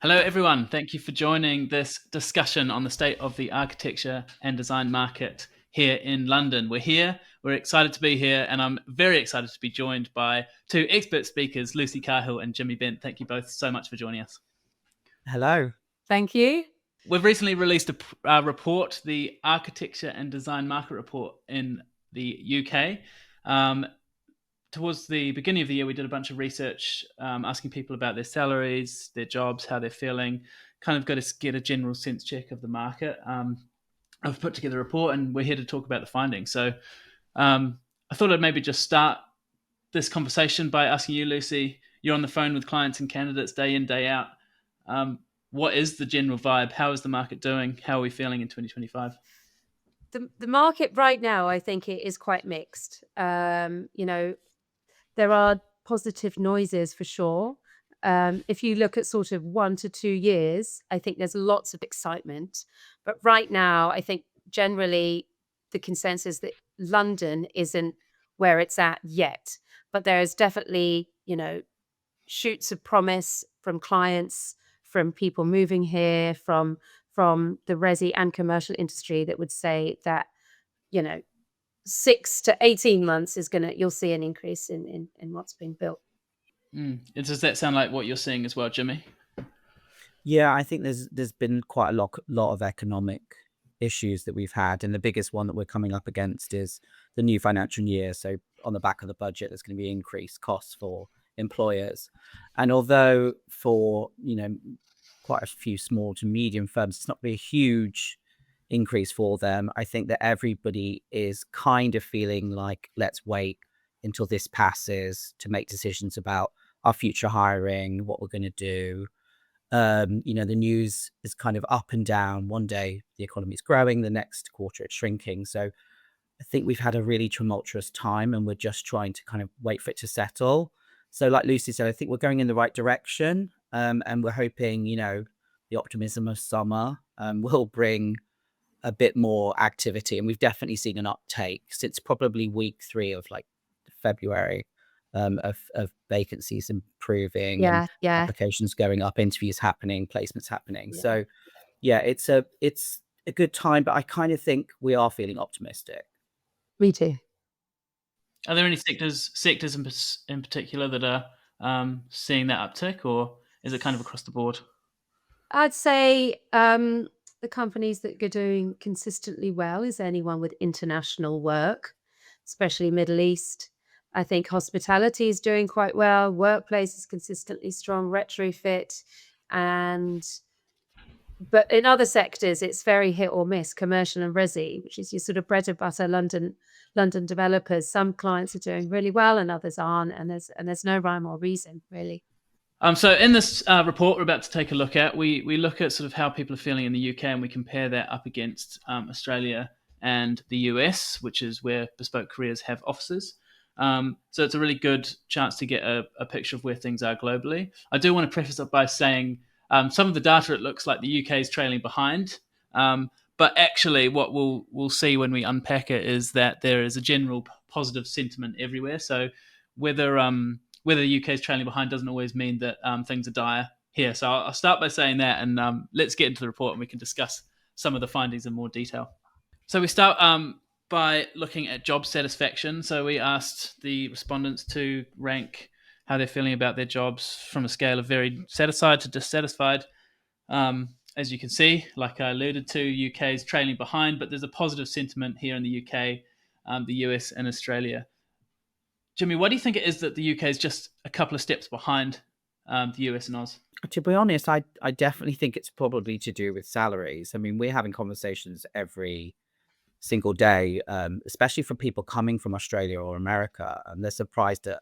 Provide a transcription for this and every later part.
Hello, everyone. Thank you for joining this discussion on the state of the architecture and design market here in London. We're excited to be here, and I'm very excited to be joined by two expert speakers, Lucy Cahill and Jimmy Bent. Thank you both so much for joining us. Hello. Thank you. We've recently released a report, the Architecture and Design Market Report in the UK. Towards the beginning of the year, we did a bunch of research asking people about their salaries, their jobs, how they're feeling, kind of got to get a general sense check of the market. I've put together a report and we're here to talk about the findings. So I thought I'd maybe just start this conversation by asking you, Lucy, you're on the phone with clients and candidates day in, day out. What is the general vibe? How is the market doing? How are we feeling in 2025? The market right now, I think it is quite mixed. There are positive noises for sure. If you look at sort of 1 to 2 years, I think there's lots of excitement. But right now, I think generally the consensus that London isn't where it's at yet. But there is definitely, shoots of promise from clients, from people moving here, from the resi and commercial industry that would say that, 6 to 18 months you'll see an increase in what's being built. Does that sound like what you're seeing as well, Jimmy? Yeah, I think there's been quite a lot of economic issues that we've had, and the biggest one that we're coming up against is the new financial year. So on the back of the budget, there's going to be increased costs for employers, and although for quite a few small to medium firms, it's not going to be a huge increase for them. I think that everybody is kind of feeling like, let's wait until this passes to make decisions about our future hiring, what we're going to do. The news is kind of up and down. One day the economy is growing, the next quarter it's shrinking. So I think we've had a really tumultuous time, and we're just trying to kind of wait for it to settle. So like Lucy said, I think we're going in the right direction, and we're hoping, the optimism of summer will bring a bit more activity. And we've definitely seen an uptake since probably week 3 of like February, of vacancies improving and applications going up, interviews happening, placements happening. Yeah. So yeah, it's a good time, but I kind of think we are feeling optimistic. Me too. Are there any sectors in particular that are seeing that uptick, or is it kind of across the board? I'd say the companies that are doing consistently well is anyone with international work, especially Middle East. I think hospitality is doing quite well. Workplace is consistently strong, retrofit. But in other sectors, it's very hit or miss, commercial and resi, which is your sort of bread and butter London developers. Some clients are doing really well and others aren't. And there's no rhyme or reason, really. So in this report we're about to take a look at, we look at sort of how people are feeling in the UK, and we compare that up against Australia and the US, which is where Bespoke Careers have offices. So it's a really good chance to get a picture of where things are globally. I do want to preface it by saying some of the data, it looks like the UK is trailing behind. But actually what we'll see when we unpack it is that there is a general positive sentiment everywhere. So whether the UK is trailing behind doesn't always mean that things are dire here. So I'll start by saying that, and let's get into the report and we can discuss some of the findings in more detail. So we start by looking at job satisfaction. So we asked the respondents to rank how they're feeling about their jobs from a scale of very satisfied to dissatisfied. As you can see, like I alluded to, UK is trailing behind, but there's a positive sentiment here in the UK, the US, and Australia. Jimmy, why do you think it is that the UK is just a couple of steps behind the US and Oz? To be honest, I definitely think it's probably to do with salaries. I mean, we're having conversations every single day, especially from people coming from Australia or America, and they're surprised at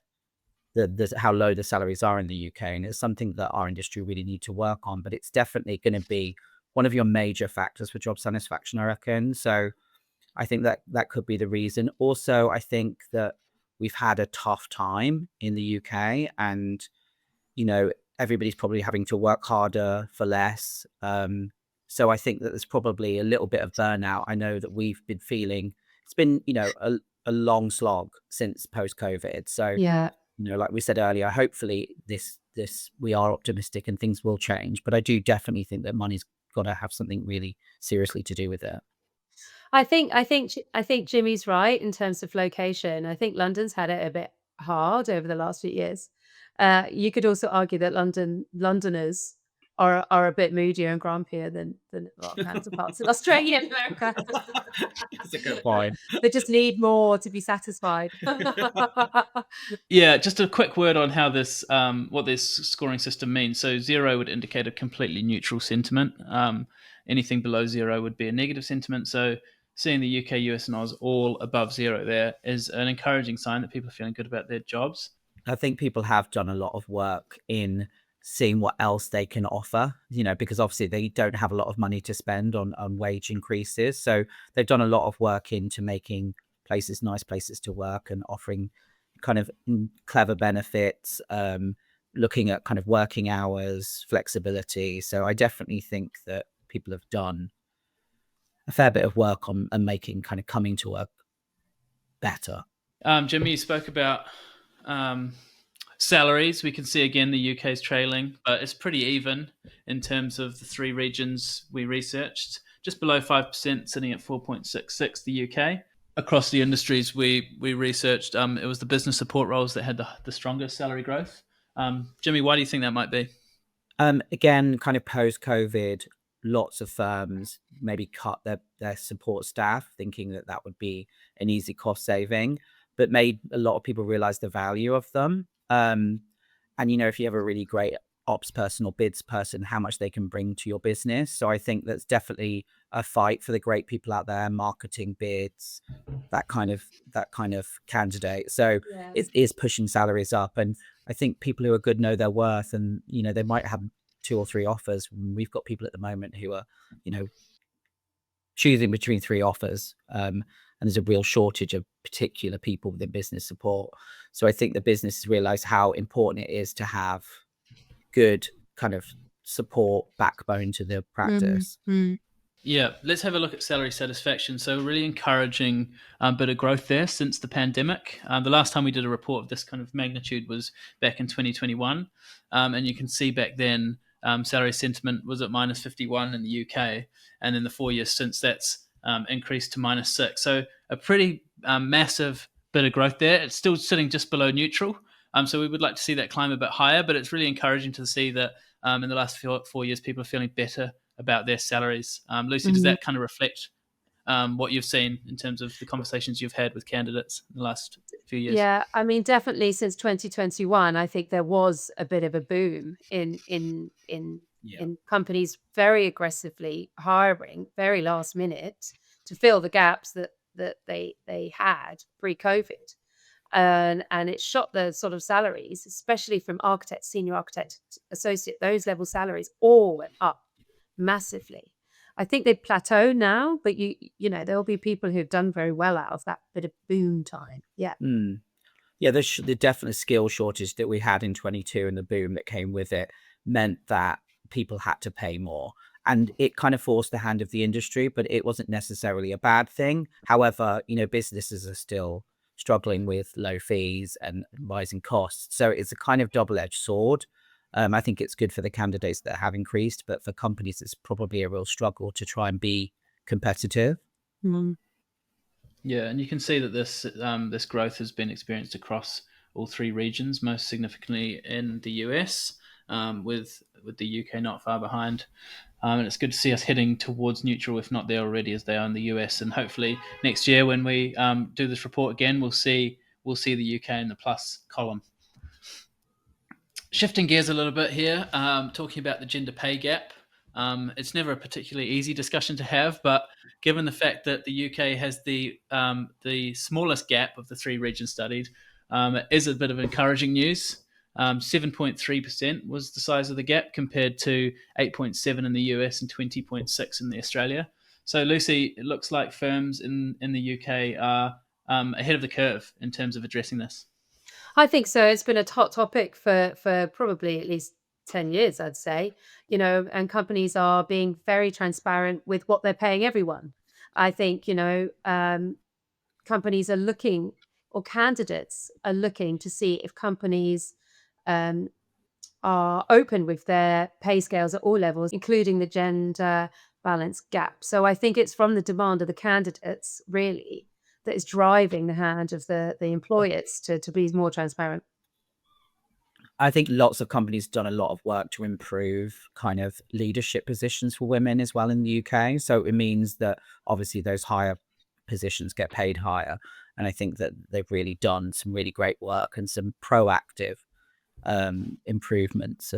how low the salaries are in the UK. And it's something that our industry really need to work on, but it's definitely going to be one of your major factors for job satisfaction, I reckon. So I think that could be the reason. Also, I think that we've had a tough time in the UK, and everybody's probably having to work harder for less. So I think that there's probably a little bit of burnout. I know that we've been feeling it's been a long slog since post-COVID. So Yeah. like we said earlier, hopefully this we are optimistic and things will change. But I do definitely think that money's got to have something really seriously to do with it. I think Jimmy's right in terms of location. I think London's had it a bit hard over the last few years. You could also argue that Londoners are a bit moodier and grumpier than our counterparts in Australia and America. That's a good point. They just need more to be satisfied. Yeah, just a quick word on how this, what this scoring system means. So 0 would indicate a completely neutral sentiment. Anything below 0 would be a negative sentiment. So seeing the UK, US, and Oz all above 0 there is an encouraging sign that people are feeling good about their jobs. I think people have done a lot of work in seeing what else they can offer, because obviously they don't have a lot of money to spend on wage increases. So they've done a lot of work into making places nice places to work and offering kind of clever benefits, looking at kind of working hours, flexibility. So I definitely think that people have done a fair bit of work on and making kind of coming to work better. Jimmy, you spoke about salaries. We can see again the UK is trailing, but it's pretty even in terms of the three regions we researched. Just below 5%, sitting at 4.66, the UK. Across the industries we researched, it was the business support roles that had the strongest salary growth. Jimmy, why do you think that might be? Again, kind of post-COVID, lots of firms maybe cut their support staff, thinking that would be an easy cost saving, but made a lot of people realize the value of them. And if you have a really great ops person or bids person, how much they can bring to your business. So I think that's definitely a fight for the great people out there, marketing, bids, that kind of candidate. So it is pushing salaries up, and I think people who are good know their worth, and they might have 2 or 3 offers. We've got people at the moment who are choosing between 3 offers, and there's a real shortage of particular people within business support. So I think the businesses realize how important it is to have good kind of support backbone to the practice. Yeah, let's have a look at salary satisfaction. So really encouraging bit of growth there since the pandemic. The last time we did a report of this kind of magnitude was back in 2021. And you can see back then salary sentiment was at minus 51 in the UK. And in the 4 years since, that's increased to minus 6. So a pretty massive bit of growth there. It's still sitting just below neutral. So we would like to see that climb a bit higher, but it's really encouraging to see that in the last 4 years, people are feeling better about their salaries. Lucy, does that kind of reflect what you've seen in terms of the conversations you've had with candidates in the last few years? Yeah, I mean, definitely since 2021, I think there was a bit of a boom in companies very aggressively hiring very last minute to fill the gaps that they had pre-COVID. And it shot the sort of salaries, especially from architect, senior architect, associate, those level salaries all went up massively. I think they plateau now, but there'll be people who've done very well out of that bit of boom time. Yeah. Yeah, the definite skill shortage that we had in 22 and the boom that came with it meant that people had to pay more. And it kind of forced the hand of the industry, but it wasn't necessarily a bad thing. However, businesses are still struggling with low fees and rising costs. So it's a kind of double-edged sword. I think it's good for the candidates that have increased, but for companies, it's probably a real struggle to try and be competitive. Yeah, and you can see that this growth has been experienced across all 3 regions, most significantly in the US, with the UK not far behind. And it's good to see us heading towards neutral, if not there already, as they are in the US. And hopefully next year, when we do this report again, we'll see the UK in the plus column. Shifting gears a little bit here, talking about the gender pay gap. It's never a particularly easy discussion to have, but given the fact that the UK has the smallest gap of the 3 regions studied, it is a bit of encouraging news. 7.3% was the size of the gap compared to 8.7 in the US and 20.6 in the Australia. So, Lucy, it looks like firms in the UK are ahead of the curve in terms of addressing this. I think so. It's been a hot topic for probably at least 10 years, I'd say, and companies are being very transparent with what they're paying everyone. I think, companies are looking, or candidates are looking to see if companies are open with their pay scales at all levels, including the gender balance gap. So I think it's from the demand of the candidates, really, that is driving the hand of the employers to be more transparent. I think lots of companies have done a lot of work to improve kind of leadership positions for women as well in the UK. So it means that obviously those higher positions get paid higher. And I think that they've really done some really great work and some proactive improvements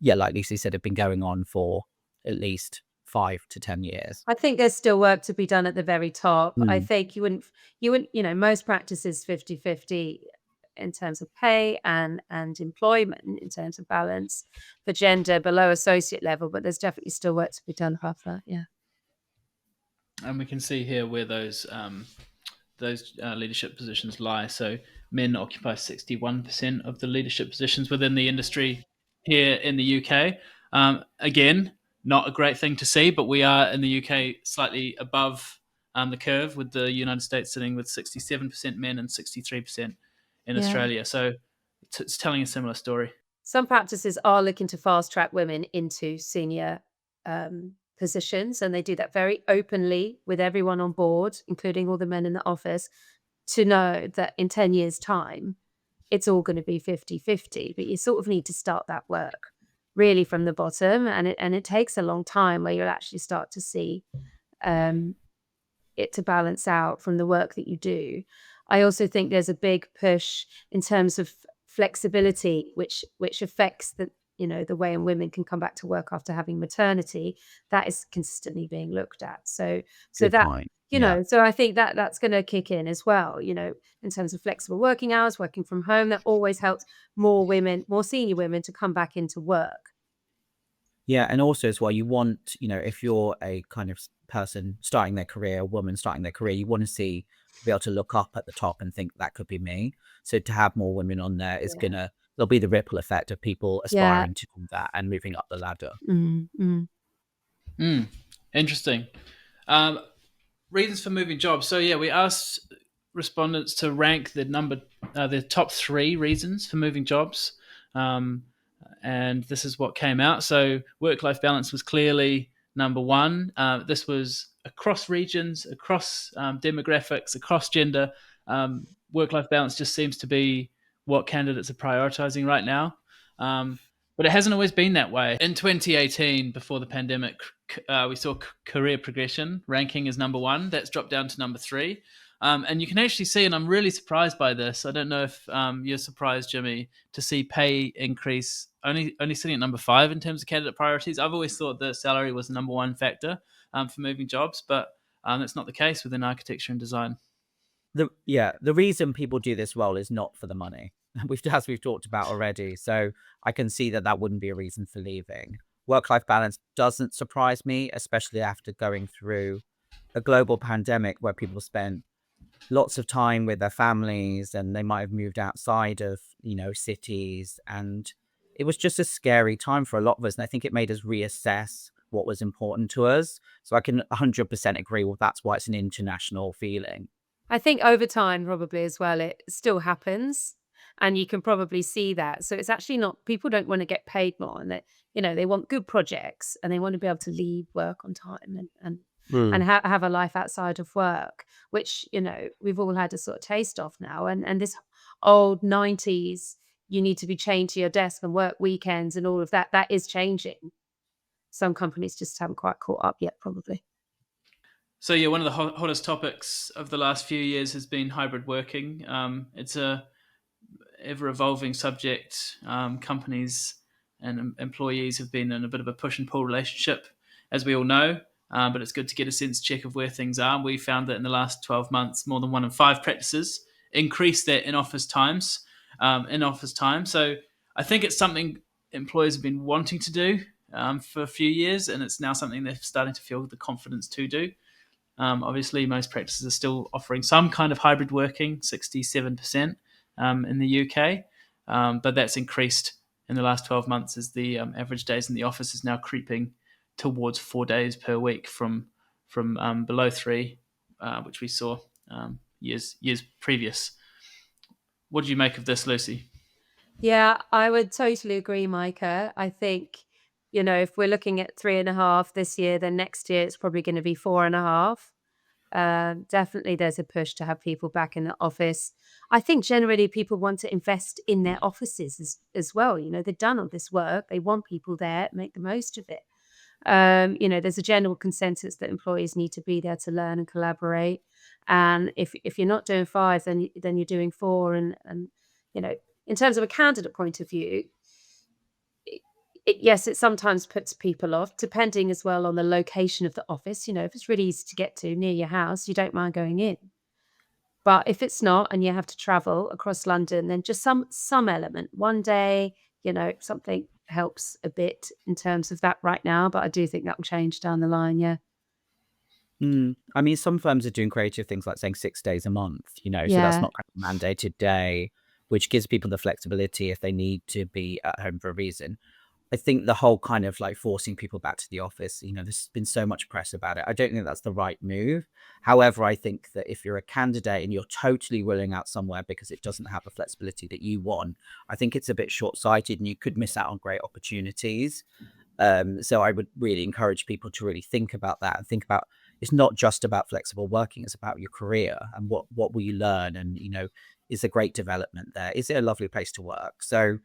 like Lucy said, have been going on for at least 5 to 10 years. I think there's still work to be done at the very top. I Mm. think you wouldn't, most practices 50-50 in terms of pay and employment in terms of balance for gender below associate level, but there's definitely still work to be done above that. Yeah. And we can see here where those leadership positions lie. So men occupy 61% of the leadership positions within the industry here in the UK. Again, not a great thing to see, but we are in the UK slightly above the curve, with the United States sitting with 67% men and 63% in Yeah. Australia. So it's telling a similar story. Some practices are looking to fast track women into senior positions, and they do that very openly with everyone on board, including all the men in the office, to know that in 10 years' time, it's all going to be 50-50. But you sort of need to start that work really from the bottom, and it takes a long time where you'll actually start to see it to balance out from the work that you do. I also think there's a big push in terms of flexibility, which affects the way in women can come back to work after having maternity. That is consistently being looked at. So Good that point. Yeah. so I think that that's going to kick in as well. In terms of flexible working hours, working from home, that always helps more senior women to come back into work. Yeah, and also as well, you want, if you're a kind of person starting their career, a woman starting their career, you want to be able to look up at the top and think that could be me. So to have more women on there is Yeah. there'll be the ripple effect of people Yeah. aspiring to do that and moving up the ladder. Interesting. Reasons for moving jobs. So yeah, we asked respondents to rank the top 3 reasons for moving jobs, and this is what came out. So work-life balance was clearly number 1. This was across regions, across demographics, across gender. Work-life balance just seems to be what candidates are prioritizing right now. But it hasn't always been that way. In 2018, before the pandemic, we saw career progression ranking as number 1. That's dropped down to number 3. And you can actually see, and I'm really surprised by this. I don't know if you're surprised, Jimmy, to see pay increase only sitting at number 5 in terms of candidate priorities. I've always thought that salary was the number 1 factor for moving jobs, but that's not the case within architecture and design. The reason people do this role is not for the money, as we've talked about already. So I can see that wouldn't be a reason for leaving. Work-life balance doesn't surprise me, especially after going through a global pandemic where people spent lots of time with their families and they might have moved outside of, cities. And it was just a scary time for a lot of us. And I think it made us reassess what was important to us. So I can 100% agree with that's why it's an international feeling. I think over time, probably as well, it still happens, and you can probably see that. So it's actually not, people don't want to get paid more, and that they want good projects, and they want to be able to leave work on time and have a life outside of work, which we've all had a sort of taste of now. And this old 90s, you need to be chained to your desk and work weekends and all of that. That is changing. Some companies just haven't quite caught up yet, probably. So yeah, one of the hottest topics of the last few years has been hybrid working. It's a ever-evolving subject. Companies and employees have been in a bit of a push and pull relationship, as we all know. But it's good to get a sense check of where things are. We found that in the last 12 months, more than 1 in 5 practices increased their in-office times. So I think it's something employers have been wanting to do for a few years, and it's now something they're starting to feel the confidence to do. Obviously, most practices are still offering some kind of hybrid working, 67% in the UK, but that's increased in the last 12 months as the average days in the office is now creeping towards 4 days per week from below 3, which we saw years previous. What do you make of this, Lucy? Yeah, I would totally agree, Micah. I think, if we're looking at 3.5 this year, then next year it's probably going to be 4.5. Definitely there's a push to have people back in the office. I think generally people want to invest in their offices as well. They've done all this work. They want people there, make the most of it. There's a general consensus that employees need to be there to learn and collaborate. And if you're not doing 5, then you're doing 4. And in terms of a candidate point of view, yes, it sometimes puts people off, depending as well on the location of the office. If it's really easy to get to near your house, you don't mind going in. But if it's not, and you have to travel across London, then just some element. One day, something helps a bit in terms of that right now, but I do think that will change down the line. Yeah. I mean, some firms are doing creative things like saying 6 days a month, so that's Yeah. not kind of a mandated day, which gives people the flexibility if they need to be at home for a reason. I think the whole kind of like forcing people back to the office, there's been so much press about it. I don't think that's the right move. However, I think that if you're a candidate and you're totally ruling out somewhere because it doesn't have the flexibility that you want, I think it's a bit short-sighted and you could miss out on great opportunities. So I would really encourage people to really think about that and think about it's not just about flexible working, it's about your career and what will you learn, and is there great development there? Is it a lovely place to work? So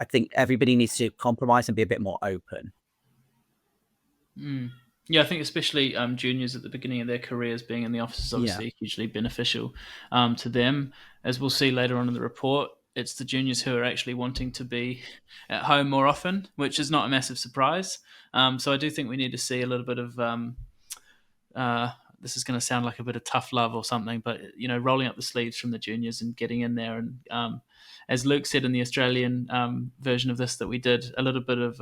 I think everybody needs to compromise and be a bit more open. Yeah, I think especially juniors at the beginning of their careers, being in the office is obviously hugely beneficial to them. As we'll see later on in the report, it's the juniors who are actually wanting to be at home more often, which is not a massive surprise. So I do think we need to see a little bit of this is going to sound like a bit of tough love or something, but rolling up the sleeves from the juniors and getting in there. And as Luke said in the Australian version of this that we did, a little bit of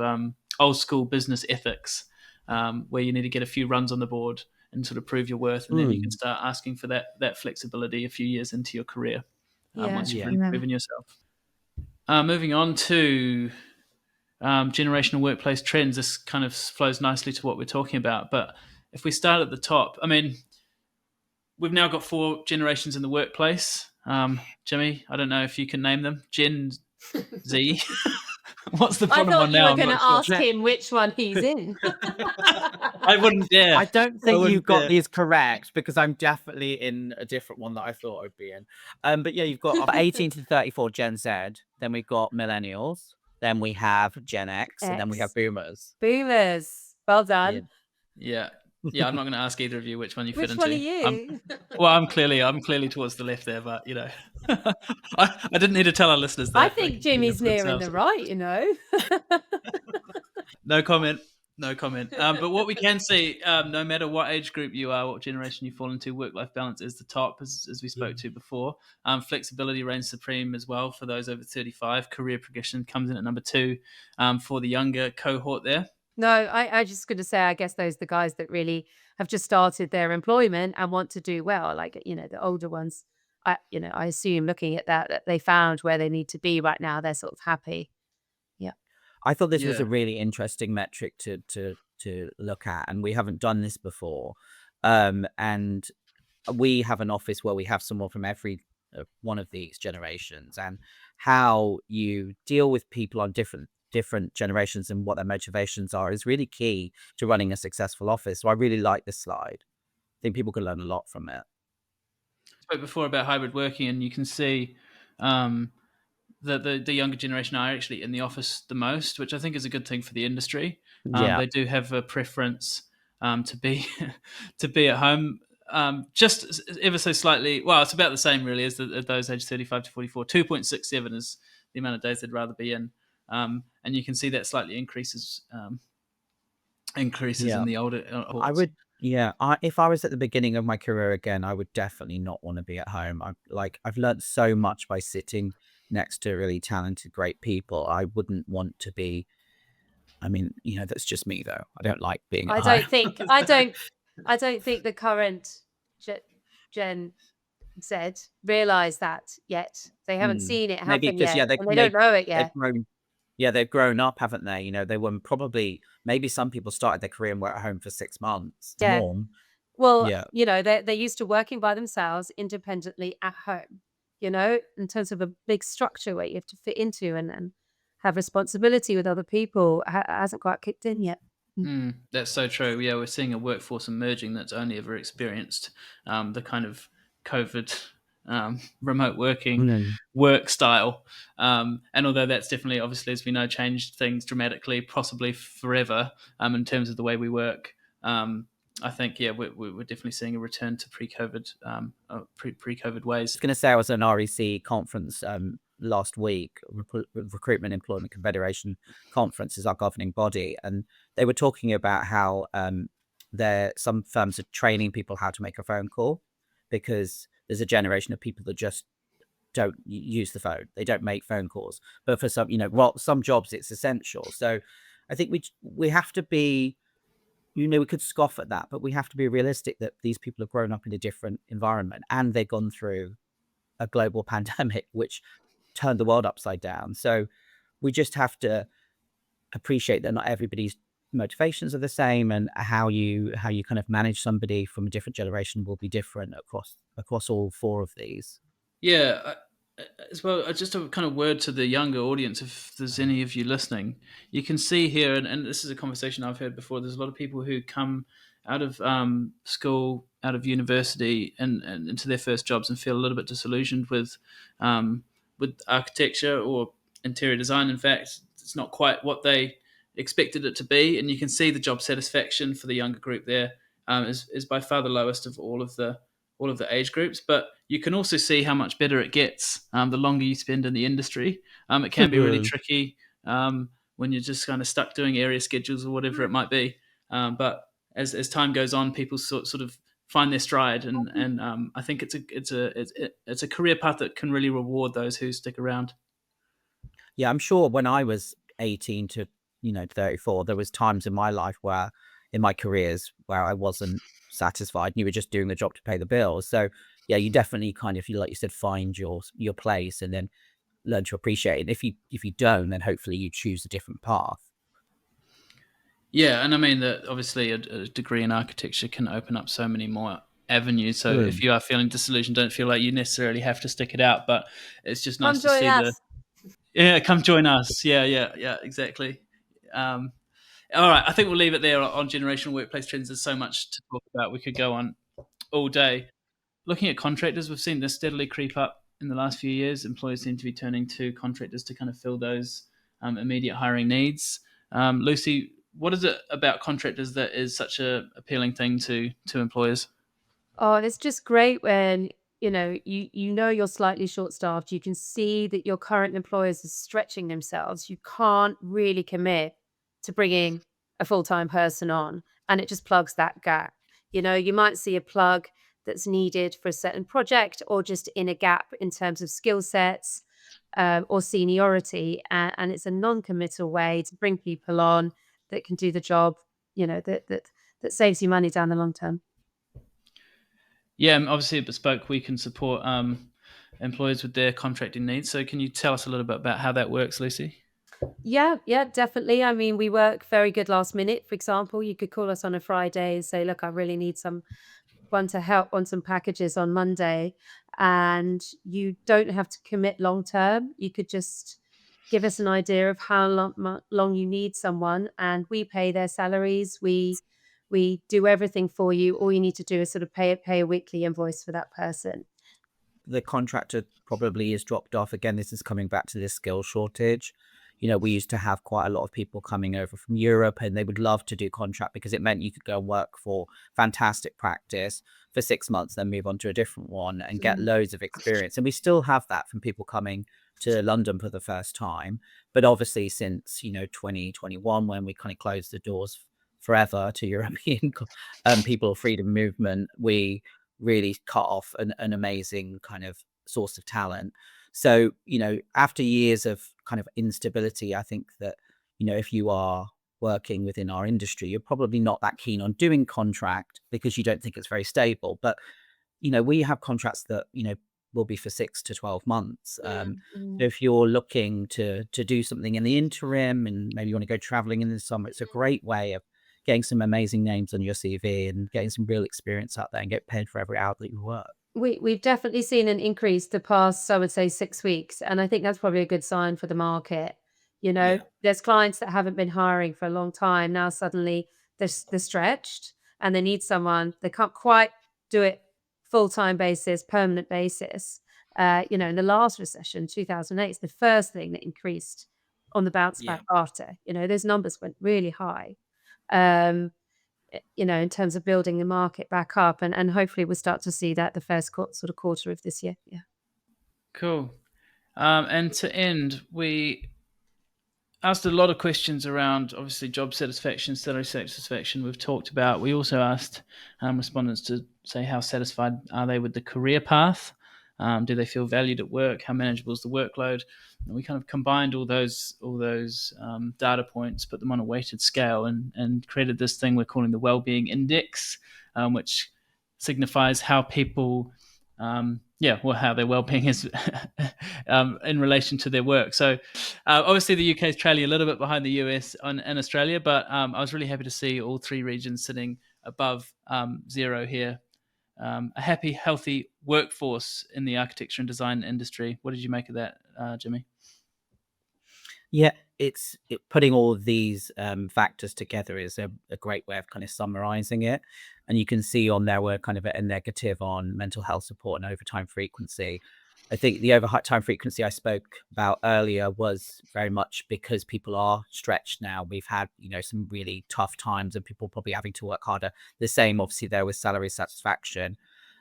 old school business ethics, where you need to get a few runs on the board and sort of prove your worth, and then you can start asking for that flexibility a few years into your career once you've really proven yourself. Moving on to generational workplace trends, this kind of flows nicely to what we're talking about. But if we start at the top, I mean, we've now got 4 generations in the workplace. Jimmy, I don't know if you can name them. Gen Z. What's the I bottom thought one you now? were going to ask him which one he's in. I wouldn't dare. I don't think you got these correct because I'm definitely in a different one that I thought I'd be in. But yeah, you've got 18 to 34 Gen Z, then we've got millennials, then we have Gen X, and then we have boomers. Boomers. Well done. Yeah. I'm not going to ask either of you which one you fit Which into. one are you? I'm clearly towards the left there, but I didn't need to tell our listeners that. I think Jimmy's nearing the right. No comment. But what we can see, no matter what age group you are, what generation you fall into, work-life balance is the top, as we spoke to before. Flexibility reigns supreme as well for those over 35. Career progression comes in at number 2 for the younger cohort there. No, I just going to say, I guess those are the guys that really have just started their employment and want to do well. Like, the older ones, I assume looking at that they found where they need to be right now. They're sort of happy. Yeah. I thought this was a really interesting metric to look at, and we haven't done this before. And we have an office where we have someone from every one of these generations, and how you deal with people on different generations and what their motivations are is really key to running a successful office. So I really like this slide. I think people can learn a lot from it. I spoke before about hybrid working, and you can see the younger generation are actually in the office the most, which I think is a good thing for the industry. They do have a preference to be to be at home, just ever so slightly. Well, it's about the same really as those aged 35 to 44. 2.67 is the amount of days they'd rather be in, and you can see that slightly increases in the older. I would. Yeah, if I was at the beginning of my career again, I would definitely not want to be at home. I've learned so much by sitting next to really talented, great people. I wouldn't want to be. I mean, that's just me though. I don't like being at home. I don't think the current Gen Z realise that yet. They haven't seen it happen yet, and they don't know it yet. They've grown up, haven't they? They were probably, maybe some people started their career and were at home for 6 months. Yeah. Well, they're used to working by themselves independently at home. in terms of a big structure where you have to fit into and have responsibility with other people hasn't quite kicked in yet. That's so true. Yeah, we're seeing a workforce emerging that's only ever experienced the kind of COVID remote working Mm. work style. And although that's definitely, obviously, as we know, changed things dramatically, possibly forever in terms of the way we work, I think, yeah, we're definitely seeing a return to pre-COVID pre-COVID ways. I was going to say I was at an REC conference last week, Recruitment Employment Confederation conference is our governing body, and they were talking about how some firms are training people how to make a phone call because there's a generation of people that just don't use the phone. They don't make phone calls, but for some, some jobs it's essential. So I think we have to be, we could scoff at that, but we have to be realistic that these people have grown up in a different environment and they've gone through a global pandemic, which turned the world upside down. So we just have to appreciate that not everybody's motivations are the same, and how you kind of manage somebody from a different generation will be different across all four of these. Yeah, as well, just a kind of word to the younger audience, if there's any of you listening, you can see here, and this is a conversation I've heard before, there's a lot of people who come out of school, out of university, and into their first jobs and feel a little bit disillusioned with architecture or interior design. In fact, it's not quite what they expected it to be, and you can see the job satisfaction for the younger group there is by far the lowest of all of the age groups. But you can also see how much better it gets the longer you spend in the industry. It can be really tricky when you're just kind of stuck doing area schedules or whatever it might be. But as time goes on, people sort of find their stride, and I think it's a career path that can really reward those who stick around. Yeah, I'm sure when I was 18 to 34, there was times in my life where, in my careers, where I wasn't satisfied. You were just doing the job to pay the bills. So yeah, you definitely kind of, like you said, find your place and then learn to appreciate it. And if you don't, then hopefully you choose a different path. Yeah, and I mean that obviously a degree in architecture can open up so many more avenues. So if you are feeling disillusioned, don't feel like you necessarily have to stick it out. But it's just nice to see come join us. Yeah, exactly. All right, I think we'll leave it there on generational workplace trends. There's so much to talk about. We could go on all day. Looking at contractors, we've seen this steadily creep up in the last few years. Employers seem to be turning to contractors to kind of fill those immediate hiring needs. Lucy, what is it about contractors that is such a appealing thing to employers? Oh, it's just great when, you're slightly short-staffed. You can see that your current employers are stretching themselves. You can't really commit to bringing a full-time person on, and it just plugs that gap. You might see a plug that's needed for a certain project or just in a gap in terms of skill sets or seniority, and it's a non-committal way to bring people on that can do the job, that saves you money down the long term. Yeah, obviously at Bespoke, we can support employers with their contracting needs. So can you tell us a little bit about how that works, Lucy? Yeah, definitely. I mean, we work very good last minute. For example, you could call us on a Friday and say, look, I really need someone to help on some packages on Monday. And you don't have to commit long term. You could just give us an idea of how long you need someone, and we pay their salaries. We do everything for you. All you need to do is sort of pay a weekly invoice for that person. The contractor probably is dropped off again. This is coming back to this skill shortage. We used to have quite a lot of people coming over from Europe, and they would love to do contract because it meant you could go and work for fantastic practice for 6 months, then move on to a different one and get loads of experience. And we still have that from people coming to London for the first time. But obviously since, 2021, when we kind of closed the doors forever to European people freedom movement, we really cut off an amazing kind of source of talent. So, after years of kind of instability, I think that, if you are working within our industry, you're probably not that keen on doing contract because you don't think it's very stable. But, we have contracts that, will be for 6 to 12 months. If you're looking to do something in the interim and maybe you want to go traveling in the summer, it's a great way of getting some amazing names on your CV and getting some real experience out there and get paid for every hour that you work. We've definitely seen an increase the past, I would say, 6 weeks, and I think that's probably a good sign for the market. Yeah. There's clients that haven't been hiring for a long time. Now suddenly they're stretched and they need someone. They can't quite do it full-time basis, permanent basis. In the last recession, 2008, it's the first thing that increased on the bounce Yeah. back after. Those numbers went really high. Um, in terms of building the market back up, and hopefully we'll start to see that the first sort of quarter of this year. Yeah. Cool. And to end, we asked a lot of questions around obviously job satisfaction, salary satisfaction. We've talked about. We also asked respondents to say how satisfied are they with the career path. Do they feel valued at work? How manageable is the workload? And we kind of combined all those data points, put them on a weighted scale, and created this thing we're calling the wellbeing index, which signifies how people how their well-being is in relation to their work. So obviously the UK is trailing a little bit behind the US and Australia, but I was really happy to see all three regions sitting above zero here. A happy, healthy workforce in the architecture and design industry. What did you make of that, Jimmy? Yeah, putting all of these factors together is a great way of kind of summarizing it. And you can see on there we're kind of at a negative on mental health support and overtime frequency. I think the overtime frequency I spoke about earlier was very much because people are stretched now. We've had, some really tough times and people probably having to work harder. The same, obviously, there with salary satisfaction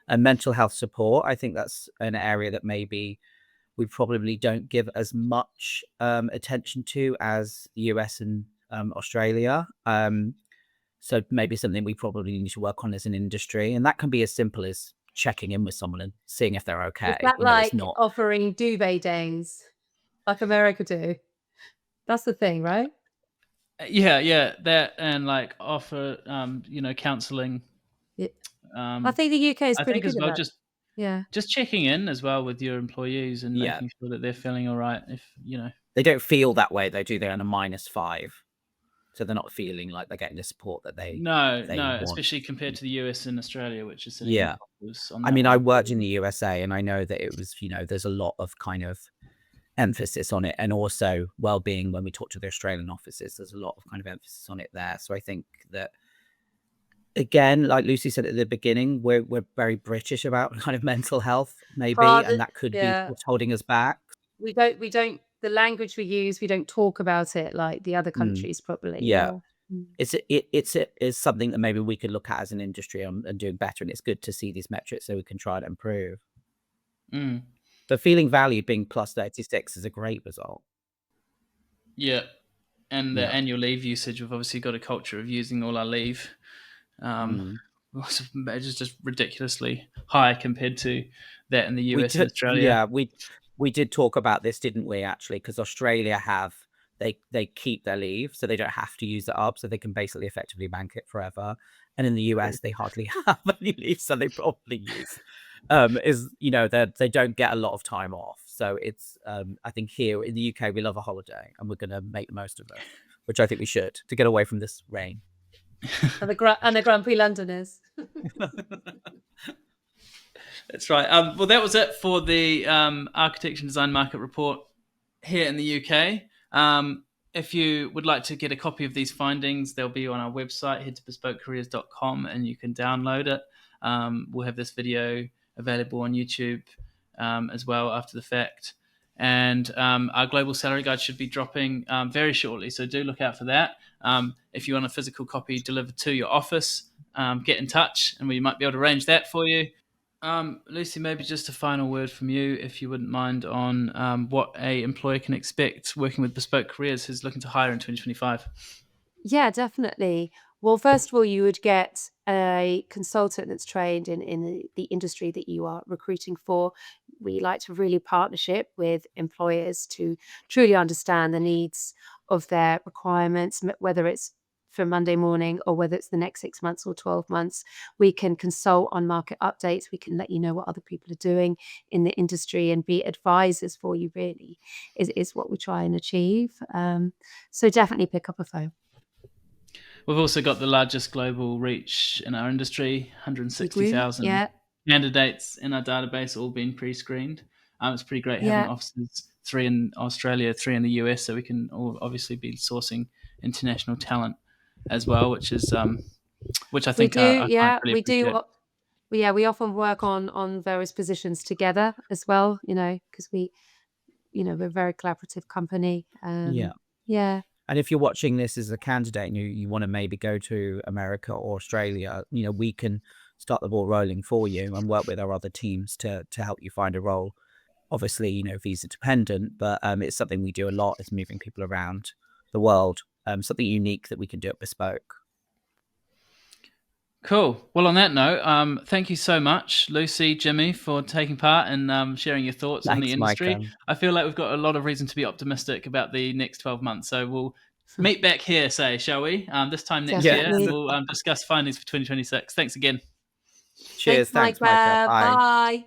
and mental health support. I think that's an area that maybe we probably don't give as much attention to as the US and Australia. So maybe something we probably need to work on as an industry. And that can be as simple as checking in with someone and seeing if they're okay. Is that It's like not offering duvet days like America do? That's the thing, right? Yeah, that and like offer, counselling. Yeah. I think the UK is I pretty think as good at well, that. Yeah. just checking in as well with your employees and making sure that they're feeling all right. If they don't feel that way though, do they? On a -5, so they're not feeling like they're getting the support that they no, want. especially compared to the US and Australia, which is Yeah. on I that mean, one. I worked in the USA and I know that it was, there's a lot of kind of emphasis on it, and also well-being. When we talk to the Australian offices, there's a lot of kind of emphasis on it there. So I think that, again, like Lucy said at the beginning, we're very British about kind of mental health, maybe, and that could be what's holding us back. We don't the language we use, we don't talk about it like the other countries probably. Yeah. Mm. It's something that maybe we could look at as an industry and doing better, and it's good to see these metrics so we can try to improve. But feeling valued, being plus 36 is a great result. Yeah, and the annual leave usage, we've obviously got a culture of using all our leave. It's just ridiculously high compared to that in the US and Australia. Yeah, we did talk about this, didn't we, actually? Because Australia they keep their leave, so they don't have to use it up, so they can basically effectively bank it forever. And in the US, they hardly have any leave, so they probably use they don't get a lot of time off. So it's I think here in the UK we love a holiday, and we're going to make the most of it, which I think we should, to get away from this rain. And the grumpy Londoners. That's right. Well, that was it for the architecture and design market report here in the UK. If you would like to get a copy of these findings, they'll be on our website. Head to bespokecareers.com and you can download it. We'll have this video available on YouTube as well after the fact. And our global salary guide should be dropping very shortly, so do look out for that. If you want a physical copy delivered to your office, get in touch and we might be able to arrange that for you. Lucy, maybe just a final word from you, if you wouldn't mind, on what a employer can expect working with Bespoke Careers who's looking to hire in 2025. Yeah, definitely. Well, first of all, you would get a consultant that's trained in the industry that you are recruiting for. We like to really partnership with employers to truly understand the needs of their requirements, whether it's for Monday morning or whether it's the next 6 months or 12 months. We can consult on market updates. We can let you know what other people are doing in the industry and be advisors for you, really, is what we try and achieve. So definitely pick up a phone. We've also got the largest global reach in our industry, 160,000 candidates in our database all been pre-screened. It's pretty great having offices, 3 in Australia, 3 in the US, so we can all obviously be sourcing international talent as well, which I think our clients really appreciate. We often work on various positions together as well, because we're a very collaborative company. Yeah. Yeah. And if you're watching this as a candidate and you want to maybe go to America or Australia, we can start the ball rolling for you and work with our other teams to help you find a role. Obviously, visa dependent, but it's something we do a lot, is moving people around the world. Something unique that we can do at Bespoke. Cool. Well, on that note, thank you so much, Lucy, Jimmy, for taking part and sharing your thoughts on the industry. Mike. I feel like we've got a lot of reason to be optimistic about the next 12 months. So we'll meet back here, shall we? This time next year, and we'll discuss findings for 2026. Thanks again. Cheers. Thanks, Mike. Bye. Bye.